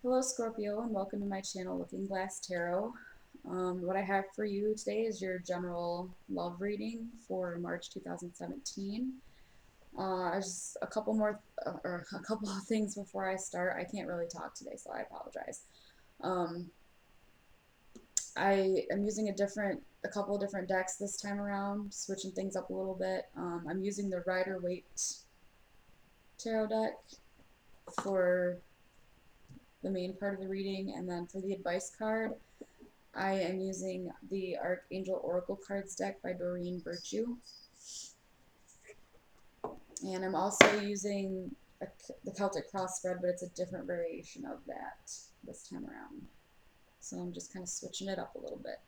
Hello Scorpio and welcome to my channel Looking Glass Tarot. What I have for you today is your general love reading for March 2017. Just a couple more or a couple of things before I start. I can't really talk today, so I apologize. Um, I am using a couple of different decks this time around, switching things up a little bit. I'm using the Rider-Waite tarot deck for the main part of the reading, and then for the advice card, I am using the Archangel Oracle Cards deck by Doreen Virtue. And I'm also using the Celtic Cross spread, but it's a different variation of that this time around. So I'm just kind of switching it up a little bit.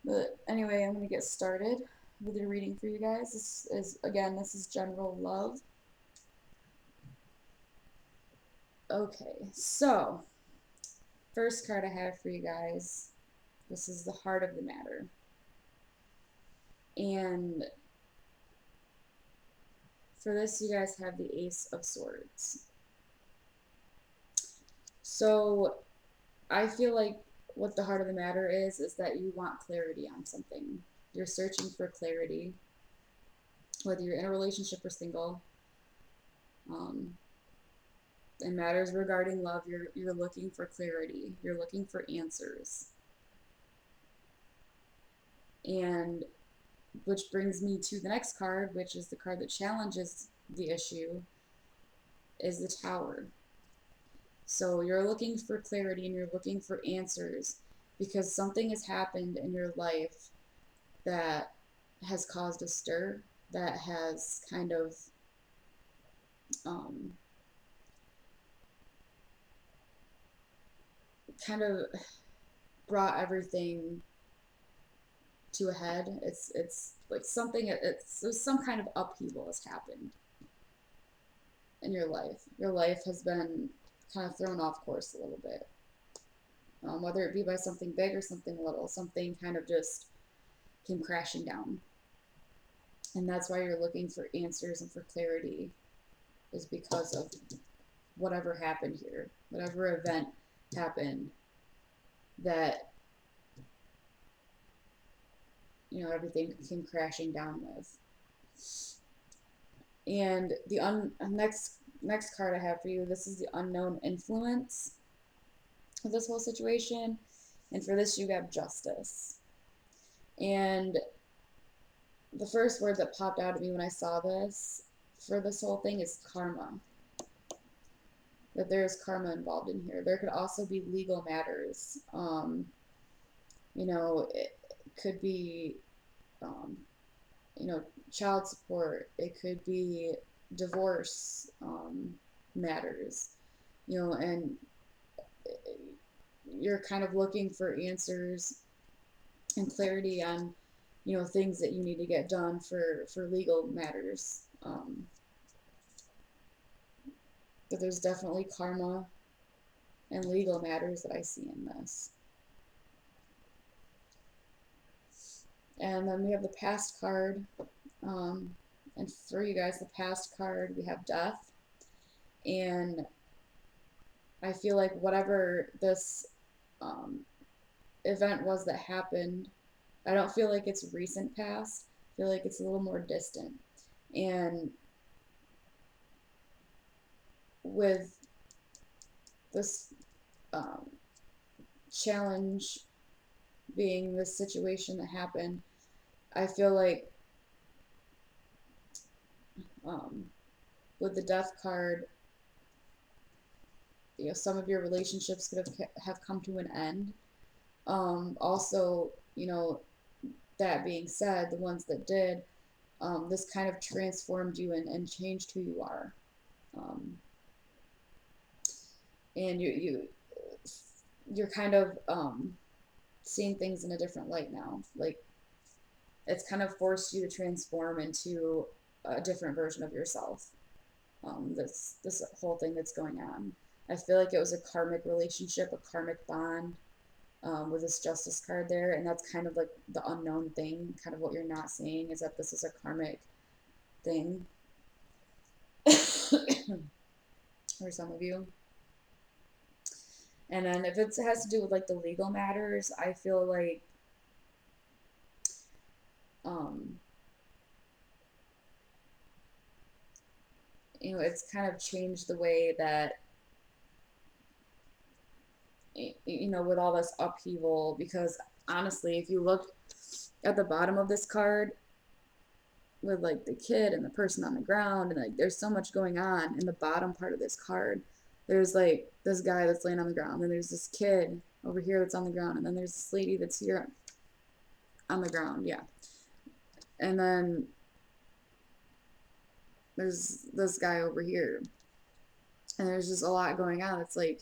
But anyway, I'm going to get started with the reading for you guys. This is general love. Okay, so first card I have for you guys. This is the heart of the matter. And for this, you guys have the Ace of Swords. So I feel like what the heart of the matter is that you want clarity on something. You're searching for clarity, whether you're in a relationship or single. In matters regarding love, you're looking for clarity. You're looking for answers. And which brings me to the next card, which is the card that challenges the issue, is the Tower. So you're looking for clarity and you're looking for answers because something has happened in your life that has caused a stir, that has um, kind of brought everything to a head. It's like something. It's some kind of upheaval has happened in your life. Your life has been kind of thrown off course a little bit, whether it be by something big or something little. Something kind of just came crashing down, and that's why you're looking for answers and for clarity, is because of whatever happened here, whatever event happened that everything came crashing down with. And the next card I have for you, this is the unknown influence of this whole situation, and for this you have justice. And the first word that popped out at me when I saw this for this whole thing is karma. That there is karma involved in here. There could also be legal matters. It could be child support. It could be divorce matters, and you're kind of looking for answers and clarity on, things that you need to get done for legal matters. But there's definitely karma and legal matters that I see in this. And then we have the past card. And for you guys, the past card, we have death. And I feel like whatever this event was that happened, I don't feel like it's recent past. I feel like it's a little more distant. And with this challenge being this situation that happened, I feel like with the death card, some of your relationships could have come to an end. Also, that being said, the ones that did, this kind of transformed you and changed who you are. And you're kind of seeing things in a different light now. Like, it's kind of forced you to transform into a different version of yourself. This whole thing that's going on. I feel like it was a karmic relationship, a karmic bond, with this justice card there, and that's kind of like the unknown thing. Kind of what you're not seeing is that this is a karmic thing for some of you. And then if it has to do with like the legal matters, I feel like um, it's kind of changed the way that with all this upheaval. Because honestly, if you look at the bottom of this card with like the kid and the person on the ground, and like there's so much going on in the bottom part of this card. There's like this guy that's laying on the ground, and there's this kid over here that's on the ground, and then there's this lady that's here on the ground, yeah. And then there's this guy over here, and there's just a lot going on. It's like,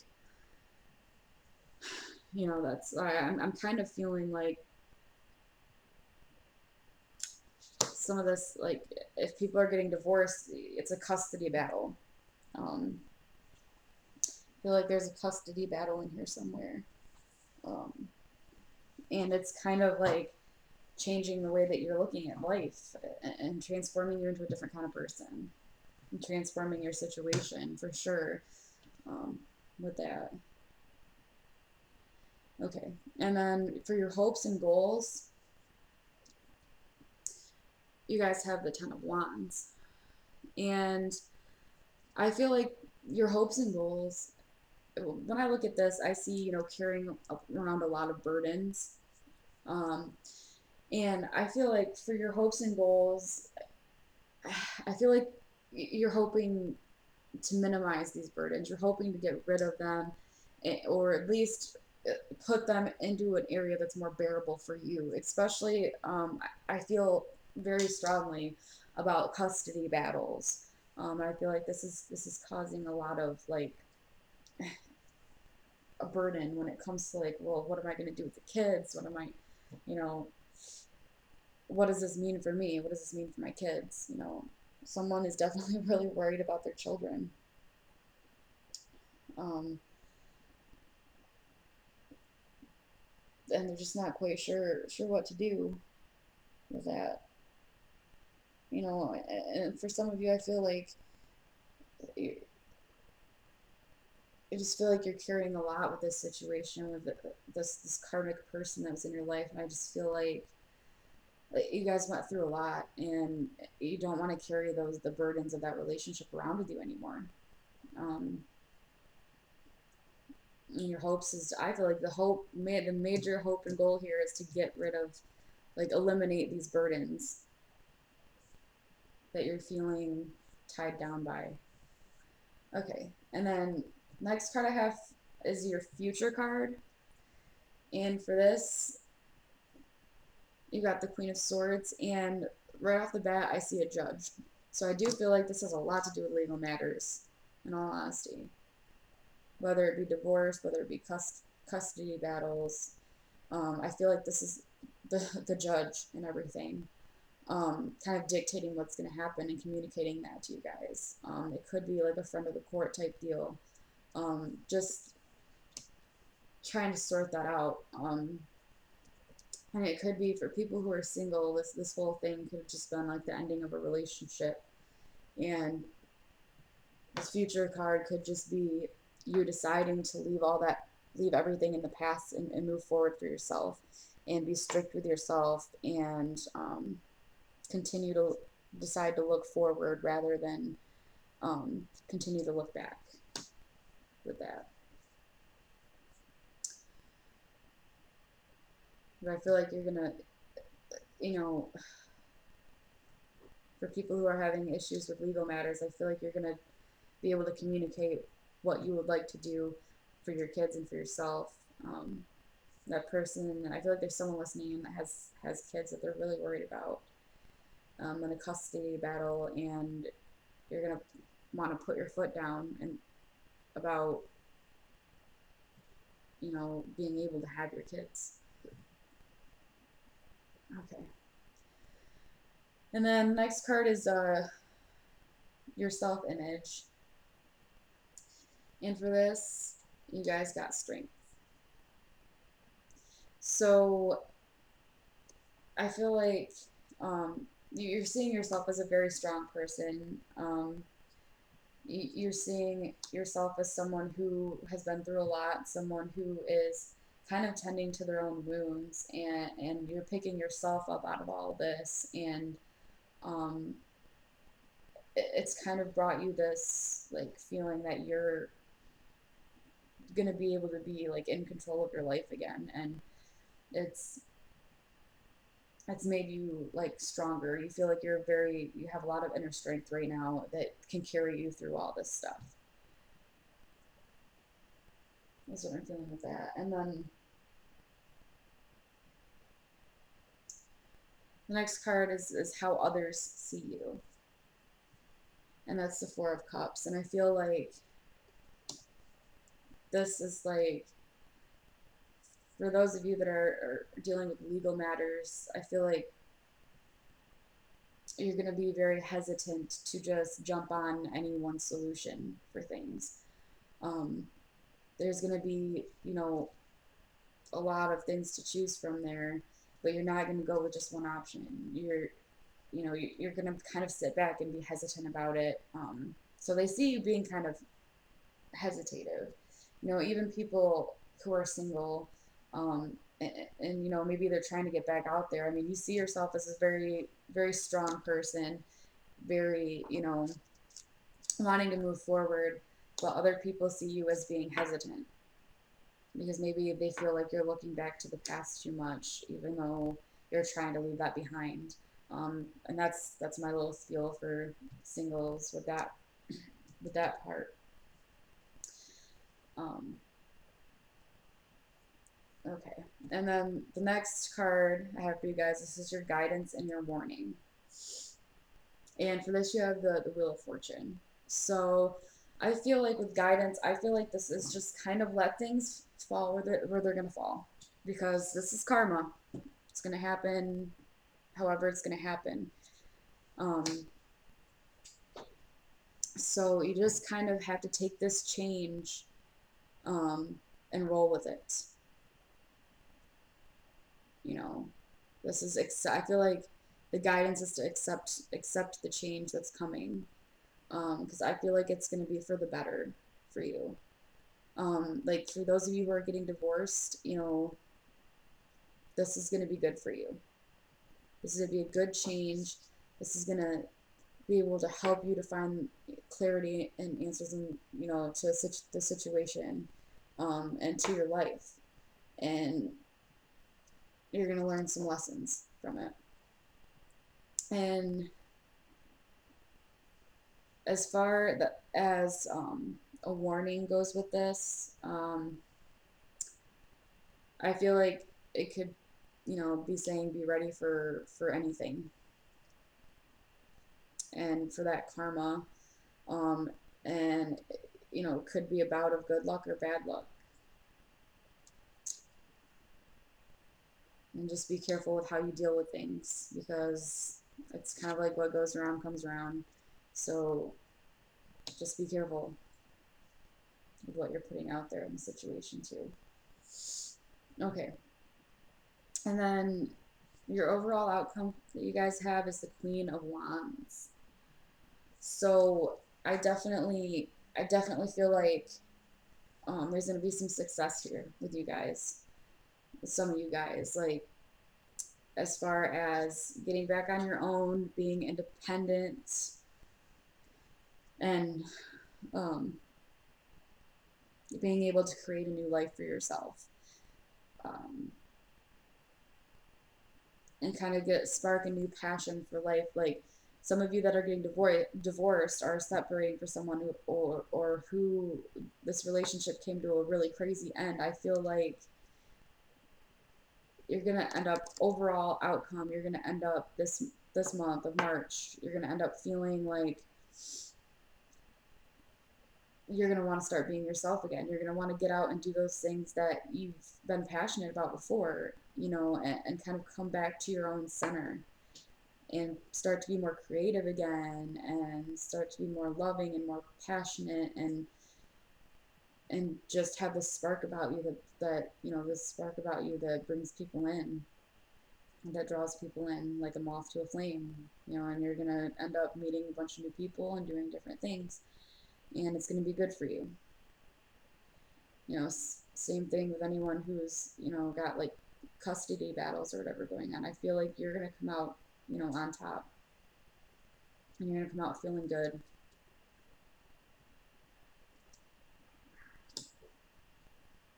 that's I'm kind of feeling like some of this, like, if people are getting divorced, it's a custody battle. I feel like there's a custody battle in here somewhere. um, and it's kind of like changing the way that you're looking at life, and transforming you into a different kind of person, and transforming your situation for sure, um, with that. Okay, and then for your hopes and goals, you guys have the Ten of Wands. And I feel like your hopes and goals, when I look at this, I see, carrying around a lot of burdens. Um, and I feel like for your hopes and goals, I feel like you're hoping to minimize these burdens. You're hoping to get rid of them, or at least put them into an area that's more bearable for you. Especially, I feel very strongly about custody battles. I feel like this is causing a lot of like a burden when it comes to like, well, what am I going to do with the kids? What am I, you know, what does this mean for me? What does this mean for my kids? Someone is definitely really worried about their children. Um, and they're just not quite sure what to do with that. And for some of you, I feel like you, I just feel like you're carrying a lot with this situation, with this karmic person that was in your life, and I just feel like you guys went through a lot, and you don't want to carry the burdens of that relationship around with you anymore. Um, and your hopes is, I feel like the major hope and goal here is to get rid of, like, eliminate these burdens that you're feeling tied down by. Okay, and then next card I have is your future card. And for this, you got the Queen of Swords, and right off the bat, I see a judge. So I do feel like this has a lot to do with legal matters, in all honesty. Whether it be divorce, whether it be custody battles, I feel like this is the judge and everything, kind of dictating what's going to happen and communicating that to you guys. It could be like a friend of the court type deal. Just trying to sort that out. And it could be for people who are single. This whole thing could have just been like the ending of a relationship, and this future card could just be you deciding to leave everything in the past, and move forward for yourself, and be strict with yourself, and continue to decide to look forward rather than continue to look back with that. But I feel like you're gonna, you know, for people who are having issues with legal matters, I feel like you're gonna be able to communicate what you would like to do for your kids and for yourself. That person, I feel like there's someone listening in that has kids that they're really worried about, in a custody battle, and you're gonna want to put your foot down and about being able to have your kids. Okay. And then next card is your self image. And for this, you guys got strength. So I feel like you're seeing yourself as a very strong person. you're seeing yourself as someone who has been through a lot, someone who is kind of tending to their own wounds, and you're picking yourself up out of all this, and um, it's kind of brought you this like feeling that you're gonna be able to be like in control of your life again, and it's it's made you like stronger. You feel like you have a lot of inner strength right now that can carry you through all this stuff. That's what I'm feeling with that. And then the next card is how others see you. And that's the Four of Cups. And I feel like this is like, for those of you that are dealing with legal matters, I feel like you're going to be very hesitant to just jump on any one solution for things. Um, there's going to be, a lot of things to choose from there, but you're not going to go with just one option. You're going to kind of sit back and be hesitant about it. So they see you being kind of hesitative. Even people who are single, and maybe they're trying to get back out there. I mean, you see yourself as a very, very strong person, very, wanting to move forward, but other people see you as being hesitant because maybe they feel like you're looking back to the past too much, even though you're trying to leave that behind. And that's my little spiel for singles with that part. Um, okay, and then the next card I have for you guys. This is your guidance and your warning. And for this, you have the Wheel of Fortune. So I feel like with guidance, I feel like this is just kind of let things fall where they're going to fall, because this is karma. It's going to happen however it's going to happen. Um, so you just kind of have to take this change um, and roll with it. You know, I feel like the guidance is to accept the change that's coming, because I feel like it's going to be for the better for you. Like for those of you who are getting divorced, this is going to be good for you. This is going to be a good change. This is going to be able to help you to find clarity and answers to the situation, and to your life. And you're going to learn some lessons from it. And as far as a warning goes with this, I feel like it could, be saying be ready for anything, and for that karma, um, and could be a bout of good luck or bad luck. And just be careful with how you deal with things, because it's kind of like what goes around comes around. So just be careful with what you're putting out there in the situation too. Okay. And then your overall outcome that you guys have is the Queen of Wands. So I definitely feel like there's gonna be some success here with you guys, with some of you guys, like as far as getting back on your own, being independent, and um, being able to create a new life for yourself, um, and kind of spark a new passion for life. Like some of you that are getting divorced are separating for someone or who this relationship came to a really crazy end. I feel like you're gonna end up, overall outcome, you're gonna end up this month of March, you're gonna end up feeling like you're going to want to start being yourself again. You're going to want to get out and do those things that you've been passionate about before, and kind of come back to your own center and start to be more creative again, and start to be more loving and more passionate, and just have this spark about you this spark about you that brings people in, that draws people in like a moth to a flame, and you're going to end up meeting a bunch of new people and doing different things. and it's going to be good for you. You know, same thing with anyone who's, you know, got like custody battles or whatever going on. I feel like you're going to come out, you know, on top, and you're going to come out feeling good.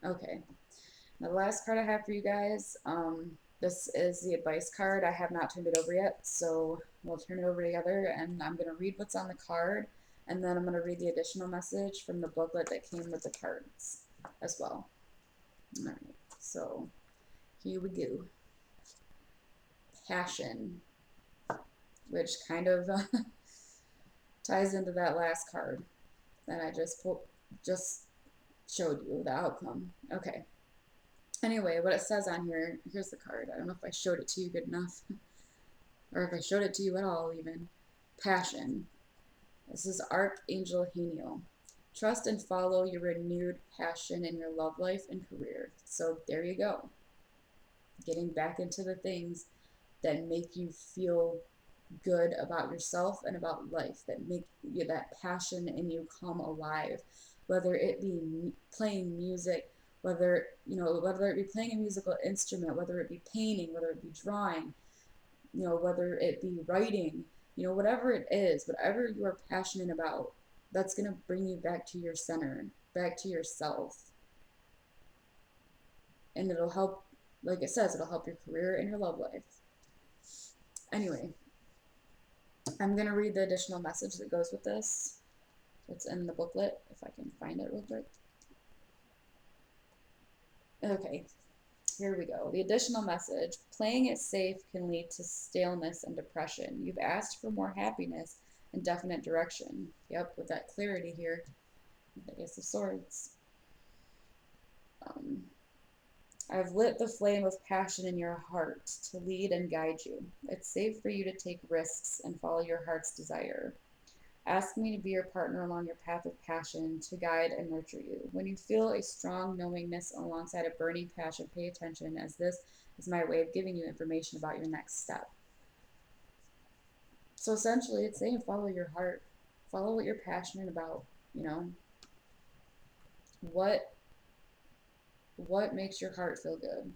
Okay. Now, the last card I have for you guys, this is the advice card. I have not turned it over yet, so we'll turn it over together, and I'm going to read what's on the card, and then I'm going to read the additional message from the booklet that came with the cards as well. All right, so here we go. Passion, which kind of ties into that last card that I just showed you the outcome. Okay. Anyway, what it says on here, here's the card. I don't know if I showed it to you good enough, or if I showed it to you at all, even. Passion. This is Archangel Haniel. Trust and follow your renewed passion in your love life and career. So there you go. Getting back into the things that make you feel good about yourself and about life, that make you, that passion in you come alive, whether it be playing music, whether, you know, whether it be playing a musical instrument, whether it be painting, whether it be drawing, you know, whether it be writing, you know, whatever it is, whatever you are passionate about, that's going to bring you back to your center, back to yourself. And it'll help, like it says, it'll help your career and your love life. Anyway, I'm going to read the additional message that goes with this. It's in the booklet, if I can find it real quick. Okay, here we go. The additional message: playing it safe can lead to staleness and depression. You've asked for more happiness and definite direction. Yep, with that clarity here, the Ace of Swords. Um, I've lit the flame of passion in your heart to lead and guide you. It's safe for you to take risks and follow your heart's desire. Ask me to be your partner along your path of passion, to guide and nurture you. When you feel a strong knowingness alongside a burning passion, pay attention, as this is my way of giving you information about your next step. So essentially, it's saying follow your heart, follow what you're passionate about. You know, what what makes your heart feel good.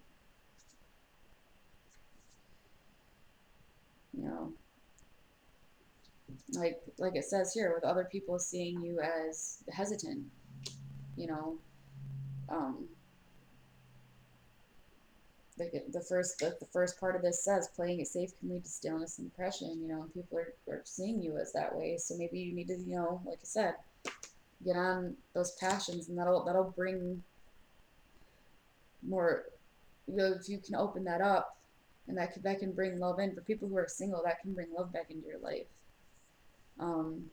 You know, like it says here, with other people seeing you as hesitant. You know, um, the first part of this says playing it safe can lead to stillness and depression, you know, and people are seeing you as that way. So maybe you need to, you know, like I said, get on those passions, and that'll bring more, you know, if you can open that up, and that can bring love in. For people who are single, that can bring love back into your life, um,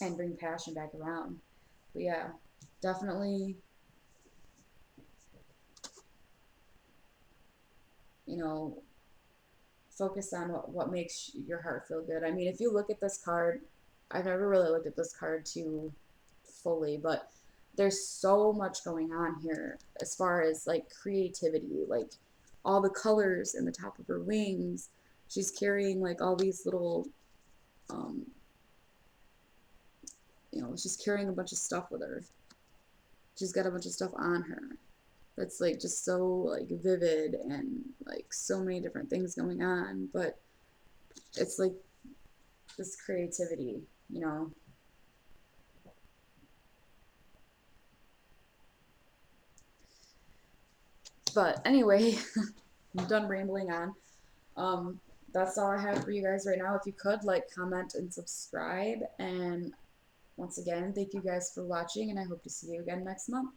and bring passion back around. But yeah, definitely, you know, focus on what makes your heart feel good. I mean, if you look at this card, I've never really looked at this card too fully, but there's so much going on here as far as like creativity, like all the colors in the top of her wings. She's carrying like all these little, um, you know, she's carrying a bunch of stuff with her. She's got a bunch of stuff on her that's like just so like vivid, and like so many different things going on, but it's like this creativity, you know. But anyway, I'm done rambling on. Um, that's all I have for you guys right now. If you could, like, comment, and subscribe. And once again, thank you guys for watching, and I hope to see you again next month.